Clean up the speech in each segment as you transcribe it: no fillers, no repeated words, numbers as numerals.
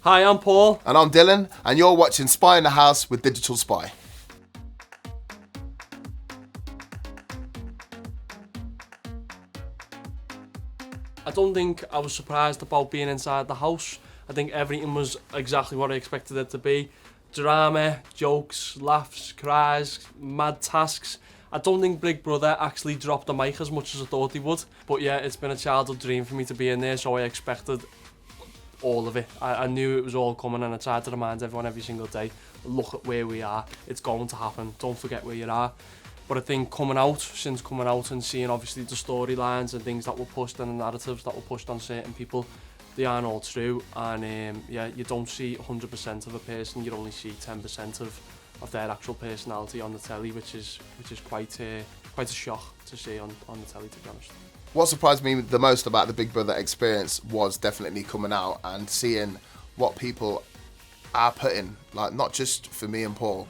Hi, I'm Paul. And I'm Dylan, and you're watching Spy in the House with Digital Spy. I don't think I was surprised about being inside the house. I think everything was exactly what I expected it to be. Drama, jokes, laughs, cries, mad tasks. I don't think Big Brother actually dropped the mic as much as I thought he would. But yeah, it's been a childhood dream for me to be in there, so I expected all of it. I knew it was all coming, and I tried to remind everyone every single day, look at where we are, it's going to happen, don't forget where you are. But I think since coming out and seeing obviously the storylines and things that were pushed and the narratives that were pushed on certain people, they aren't all true, and yeah, you don't see 100% of a person, you only see 10% of their actual personality on the telly, which is quite a shock to see on the telly, to be honest. What surprised me the most about the Big Brother experience was definitely coming out and seeing what people are putting, like not just for me and Paul,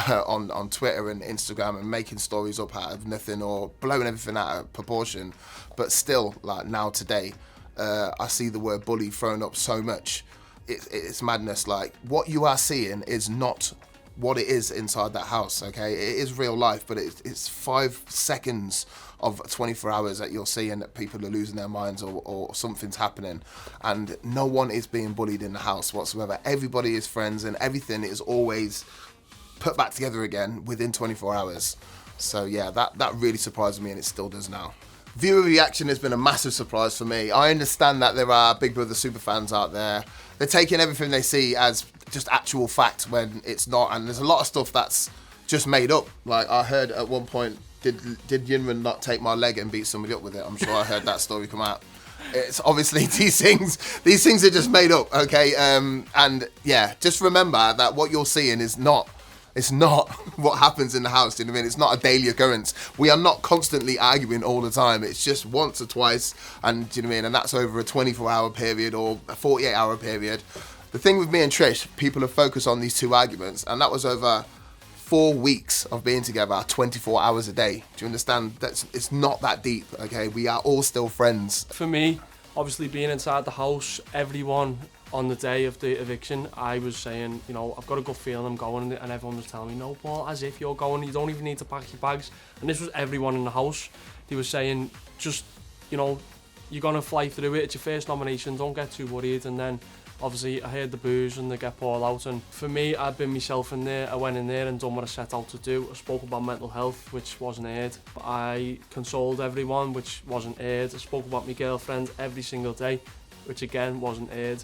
on Twitter and Instagram, and making stories up out of nothing or blowing everything out of proportion, but still, like now today, I see the word bully thrown up so much. It's madness. Like, what you are seeing is not what it is inside that house, okay? It is real life, but it's 5 seconds of 24 hours that you're seeing that people are losing their minds or something's happening, and no one is being bullied in the house whatsoever. Everybody is friends, and everything is always put back together again within 24 hours. So yeah, that really surprised me, and it still does now. Viewer reaction has been a massive surprise for me. I understand that there are Big Brother superfans out there. They're taking everything they see as just actual fact when it's not, and there's a lot of stuff that's just made up. Like, I heard at one point, did Yinrun not take my leg and beat somebody up with it? I'm sure I heard that story come out. It's obviously these things are just made up, okay? And yeah, just remember that what you're seeing is not. It's not what happens in the house, do you know what I mean? It's not a daily occurrence. We are not constantly arguing all the time. It's just once or twice, and do you know what I mean? And that's over a 24-hour period or a 48-hour period. The thing with me and Trish, people have focused on these 2 arguments, and that was over 4 weeks of being together, 24 hours a day. Do you understand? It's not that deep, okay? We are all still friends. For me, obviously being inside the house, everyone on the day of the eviction, I was saying, you know, I've got a good feeling I'm going, and everyone was telling me, no, Paul, as if you're going, you don't even need to pack your bags. And this was everyone in the house. They were saying, just, you know, you're going to fly through it, it's your first nomination, don't get too worried. And then obviously I heard the boos and they get Paul out, and for me, I've been myself in there. I went in there and done what I set out to do. I spoke about mental health, which wasn't aired. I consoled everyone, which wasn't aired. I spoke about my girlfriend every single day, which again wasn't aired.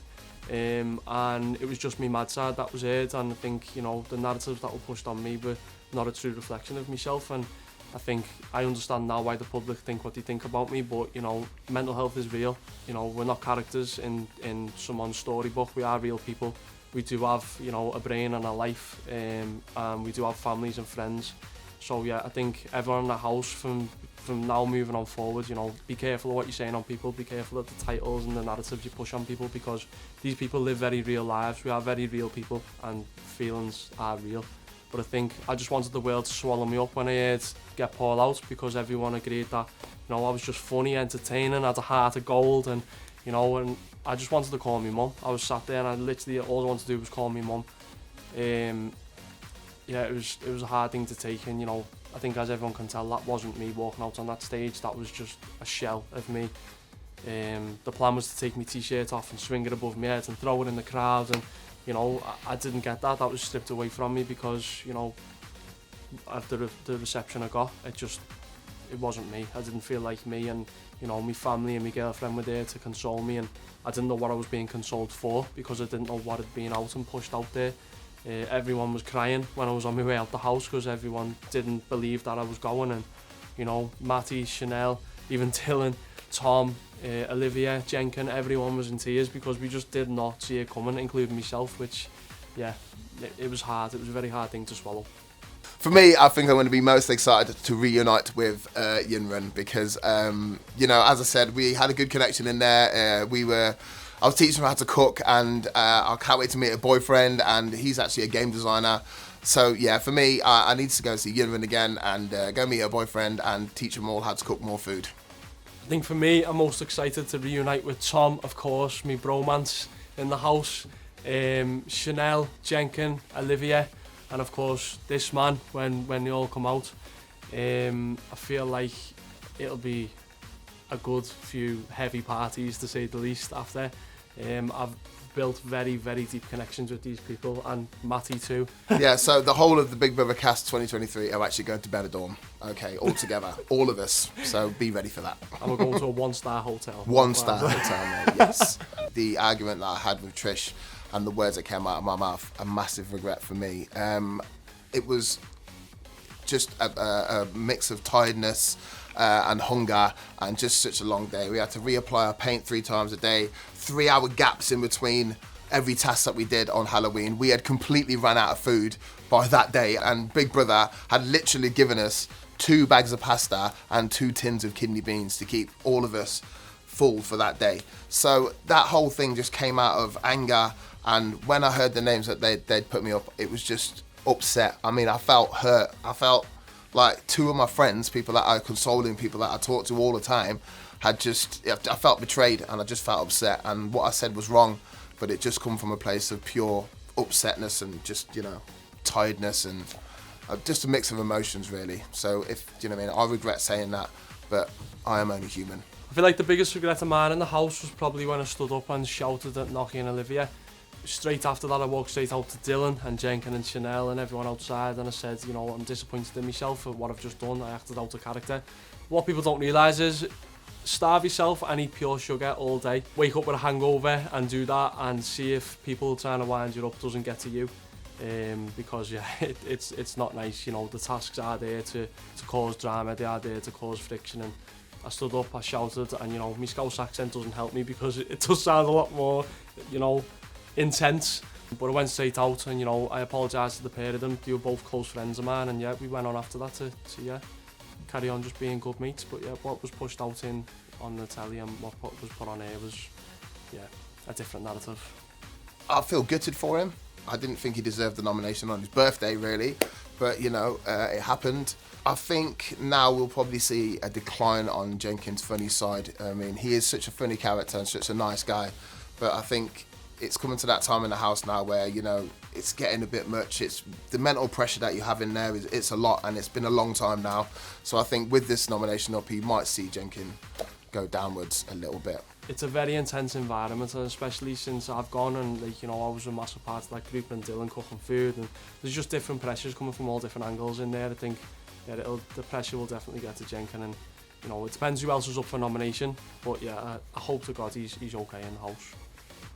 And it was just me mad side that was aired, and I think, you know, the narratives that were pushed on me were not a true reflection of myself, and I think I understand now why the public think what they think about me. But, you know, mental health is real. You know, we're not characters in someone's storybook. We are real people. We do have, you know, a brain and a life, and we do have families and friends. So yeah, I think everyone in the house from now moving on forward, you know, be careful of what you're saying on people, be careful of the titles and the narratives you push on people, because these people live very real lives. We are very real people, and feelings are real. But I think I just wanted the world to swallow me up when I heard get Paul out, because everyone agreed that, you know, I was just funny, entertaining, had a heart of gold, and, you know, and I just wanted to call me mum. I was sat there and I literally, all I wanted to do was call me mum. Yeah, it was a hard thing to take, and, you know, I think as everyone can tell, that wasn't me walking out on that stage. That was just a shell of me. The plan was to take my t-shirt off and swing it above my head and throw it in the crowd, and, you know, I didn't get that. That was stripped away from me because, you know, after the reception I got, it wasn't me. I didn't feel like me, and, you know, my family and my girlfriend were there to console me, and I didn't know what I was being consoled for, because I didn't know what had been out and pushed out there. Everyone was crying when I was on my way out the house, because everyone didn't believe that I was going, and, you know, Matty, Chanel, even Dylan, Tom, Olivia, Jenkin, everyone was in tears, because we just did not see it coming, including myself, which, yeah, it was hard. It was a very hard thing to swallow. For me, I think I'm going to be most excited to reunite with Yinrun, because, you know, as I said, we had a good connection in there. I was teaching him how to cook, and I can't wait to meet a boyfriend, and he's actually a game designer. So yeah, for me, I need to go see Yinrun again and go meet a boyfriend and teach them all how to cook more food. I think for me, I'm most excited to reunite with Tom, of course, my bromance in the house. Chanel, Jenkin, Olivia, and of course this man when they all come out. I feel like it'll be a good few heavy parties, to say the least, after. I've built very, very deep connections with these people, and Matty too. Yeah, so the whole of the Big Brother cast 2023 are actually going to Benidorm, okay, all together, all of us, so be ready for that. And we're going to a 1-star hotel. 1-star hotel, mate, yes. The argument that I had with Trish and the words that came out of my mouth, a massive regret for me. It was just a mix of tiredness and hunger, and just such a long day. We had to reapply our paint 3 times a day, 3-hour gaps in between every task that we did on Halloween. We had completely run out of food by that day, and Big Brother had literally given us 2 bags of pasta and 2 tins of kidney beans to keep all of us full for that day. So that whole thing just came out of anger, and when I heard the names that they'd put me up, it was just upset. I mean, I felt hurt. I felt like 2 of my friends, people that I consoling, people that I talk to all the time, I felt betrayed, and I just felt upset, and what I said was wrong, but it just come from a place of pure upsetness and just, tiredness, and just a mix of emotions, really. So I regret saying that, but I am only human. I feel like the biggest regret of mine in the house was probably when I stood up and shouted at Nocky and Olivia. Straight after that, I walked straight out to Dylan and Jenkin and Chanel and everyone outside, and I said, I'm disappointed in myself for what I've just done. I acted out of character. What people don't realise is, starve yourself and eat pure sugar all day. Wake up with a hangover and do that, and see if people trying to wind you up doesn't get to you. Because it's not nice. The tasks are there to cause drama, they are there to cause friction, and I stood up, I shouted, and my Scouse accent doesn't help me because it does sound a lot more, intense. But I went straight out, and I apologised to the pair of them. They were both close friends of mine, and yeah, we went on after that to carry on just being good mates. But yeah, what was pushed out on the telly and what was put on air was a different narrative. I feel gutted for him. I didn't think he deserved the nomination on his birthday, really, but it happened. I think now we'll probably see a decline on Jenkins' funny side. I mean, he is such a funny character and such a nice guy, but I think it's coming to that time in the house now where it's getting a bit much. It's the mental pressure that you have in there it's a lot, and it's been a long time now. So I think with this nomination up, you might see Jenkins go downwards a little bit. It's a very intense environment, and especially since I've gone and I was a massive part of that group, and Dylan cooking food, and there's just different pressures coming from all different angles in there. I think the pressure will definitely get to Jenkin, and it depends who else is up for nomination, but yeah, I hope to God he's okay in the house.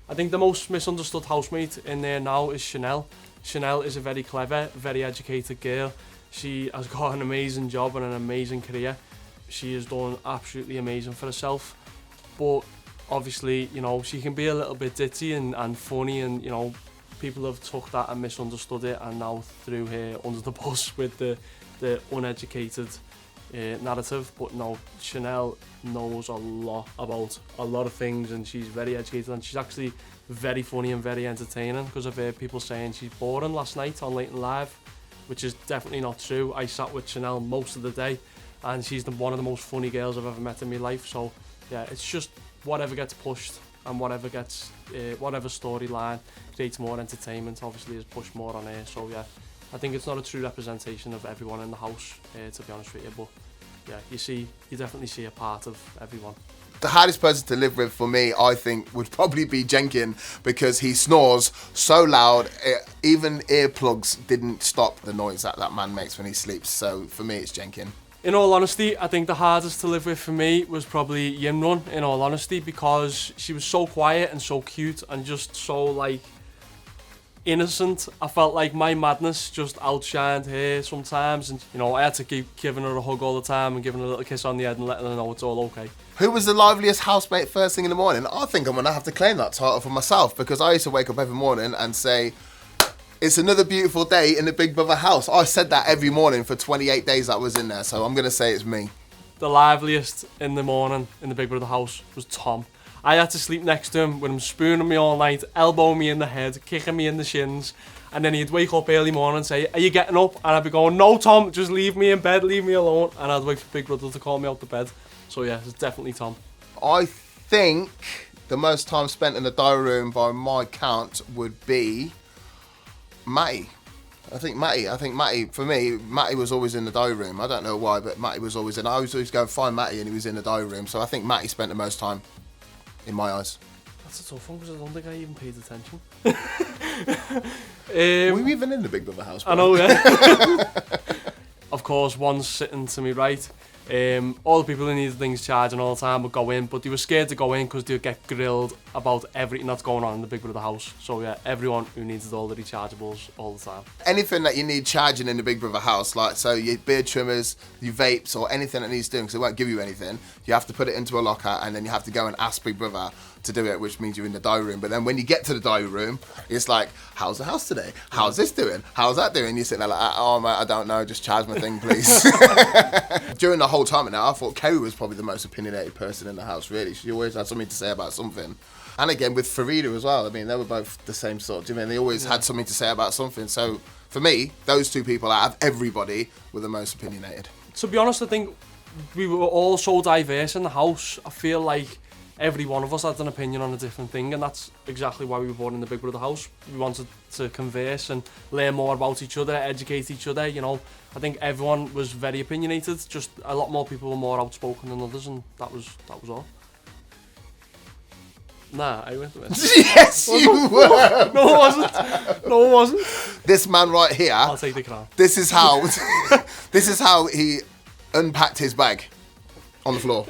I think the most misunderstood housemate in there now is Chanel. Chanel is a very clever, very educated girl. She has got an amazing job and an amazing career. She has done absolutely amazing for herself, but obviously, she can be a little bit ditzy and funny, and people have took that and misunderstood it, and now threw her under the bus with the uneducated narrative. But no, Chanel knows a lot about a lot of things, and she's very educated, and she's actually very funny and very entertaining, because I've heard people saying she's boring last night on Late and Live, which is definitely not true. I sat with Chanel most of the day, and she's one of the most funny girls I've ever met in my life. So yeah, it's just whatever gets pushed and whatever storyline creates more entertainment obviously is pushed more on air. So yeah, I think it's not a true representation of everyone in the house, to be honest with you, but yeah, you definitely see a part of everyone. The hardest person to live with for me, I think, would probably be Jenkin, because he snores so loud, even earplugs didn't stop the noise that man makes when he sleeps. So for me, it's Jenkin. In all honesty, I think the hardest to live with for me was probably Yimrun, in all honesty, because she was so quiet and so cute and just so innocent. I felt like my madness just outshined her sometimes, and I had to keep giving her a hug all the time and giving her a little kiss on the head and letting her know it's all okay. Who was the liveliest housemate first thing in the morning? I think I'm going to have to claim that title for myself, because I used to wake up every morning and say, it's another beautiful day in the Big Brother house. I said that every morning for 28 days I was in there, so I'm going to say it's me. The liveliest in the morning in the Big Brother house was Tom. I had to sleep next to him with him spooning me all night, elbowing me in the head, kicking me in the shins, and then he'd wake up early morning and say, "Are you getting up?" And I'd be going, "No, Tom, just leave me in bed, leave me alone." And I'd wait for Big Brother to call me out the bed. So yeah, it's definitely Tom. I think the most time spent in the diary room by my count would be Matty. I think Matty, for me, Matty was always in the diary room. I don't know why, but Matty was always in. I was always going to find Matty and he was in the diary room. So I think Matty spent the most time in my eyes. That's a tough one because I don't think I even paid attention. Were you even in the Big Brother house? Bro? I know, yeah. Of course, one's sitting to me right. All the people who needed things charging all the time would go in, but they were scared to go in because they would get grilled about everything that's going on in the Big Brother house. So yeah, everyone who needed all the rechargeables all the time. Anything that you need charging in the Big Brother house, like so your beard trimmers, your vapes, or anything that needs doing, because they won't give you anything, you have to put it into a locker and then you have to go and ask Big Brother to do it, which means you're in the diary room. But then when you get to the diary room, it's like, how's the house today? How's this doing? How's that doing? You sit there like, oh mate, I don't know, just charge my thing please. During the whole time now, I thought Kerry was probably the most opinionated person in the house, really. She always had something to say about something. And again, with Farida as well, I mean, they were both the same sort. Do you mean they always had something to say about something? So for me, those two people out of everybody were the most opinionated. To be honest, I think we were all so diverse in the house. I feel like every one of us had an opinion on a different thing, and that's exactly why we were born in the Big Brother house. We wanted to converse and learn more about each other, educate each other, you know. I think everyone was very opinionated, just a lot more people were more outspoken than others, and that was all. Nah, I went to it. Yes, you were! No, it wasn't. No, it wasn't. This man right here, I'll take the crown. this is how he unpacked his bag on the floor.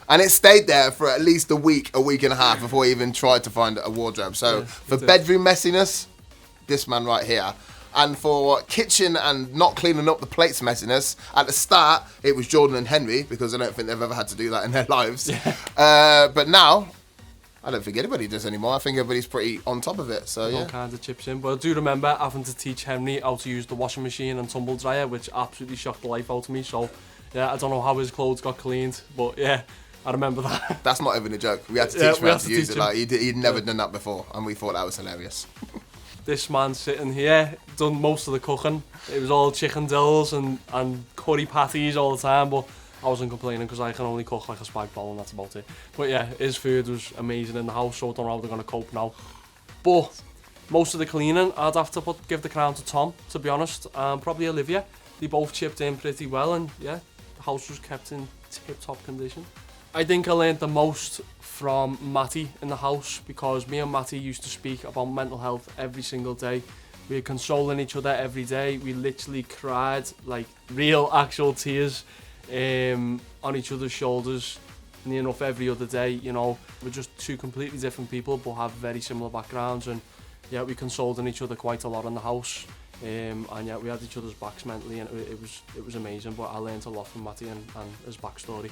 And it stayed there for at least a week and a half before he even tried to find a wardrobe. So for bedroom messiness, this man right here. And for kitchen and not cleaning up the plates messiness, at the start, it was Jordan and Henry, because I don't think they've ever had to do that in their lives. But now, I don't think anybody does anymore. I think everybody's pretty on top of it. So all kinds of chips in. But I do remember having to teach Henry how to use the washing machine and tumble dryer, which absolutely shocked the life out of me. So yeah, I don't know how his clothes got cleaned, but yeah, I remember that. That's not even a joke. We had to teach him how to use it. Like he'd never done that before, and we thought that was hilarious. This man sitting here done most of the cooking. It was all chicken dills and curry patties all the time, but I wasn't complaining because I can only cook like a spag bowl and that's about it. But yeah, his food was amazing in the house, so I don't know how they're going to cope now. But most of the cleaning, I'd have to give the crown to Tom, to be honest, and probably Olivia. They both chipped in pretty well, and yeah, the house was kept in tip-top condition. I think I learned the most from Matty in the house, because me and Matty used to speak about mental health every single day. We were consoling each other every day. We literally cried, like real actual tears, on each other's shoulders near enough every other day. You know, we're just two completely different people but have very similar backgrounds, and yeah, we consoled each other quite a lot in the house, and yeah, we had each other's backs mentally, and it was amazing. But I learned a lot from Matty and his backstory.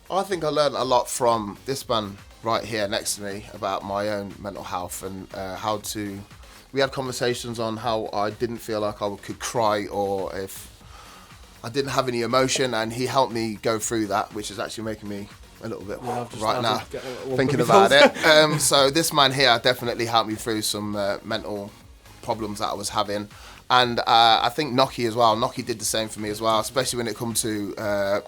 I think I learned a lot from this man right here next to me about my own mental health and how to. We had conversations on how I didn't feel like I could cry, or if I didn't have any emotion, and he helped me go through that, which is actually making me a little bit right now thinking about it. So this man here definitely helped me through some mental problems that I was having, and I think Noki as well. Noki did the same for me as well, especially when it comes to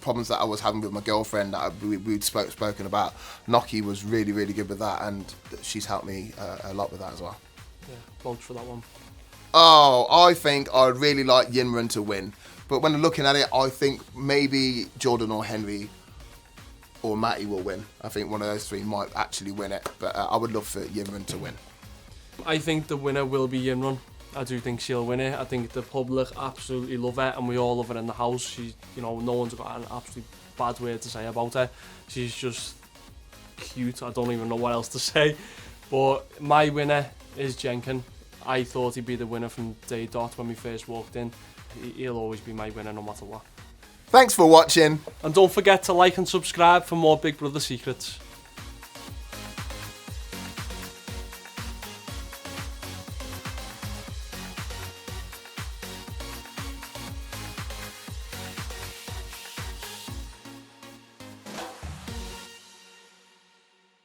problems that I was having with my girlfriend that we'd spoken about. Noki was really, really good with that, and she's helped me a lot with that as well. Yeah, vote for that one. Oh, I think I'd really like Yinran to win. But when I'm looking at it, I think maybe Jordan or Henry or Matty will win. I think one of those three might actually win it. But I would love for Yinran to win. I think the winner will be Yinran. I do think she'll win it. I think the public absolutely love her, and we all love her in the house. She's, you know, no one's got an absolutely bad word to say about her. She's just cute. I don't even know what else to say. But my winner is Jenkin. I thought he'd be the winner from day dot when we first walked in. He'll always be my winner no matter what. Thanks for watching. And don't forget to like and subscribe for more Big Brother secrets.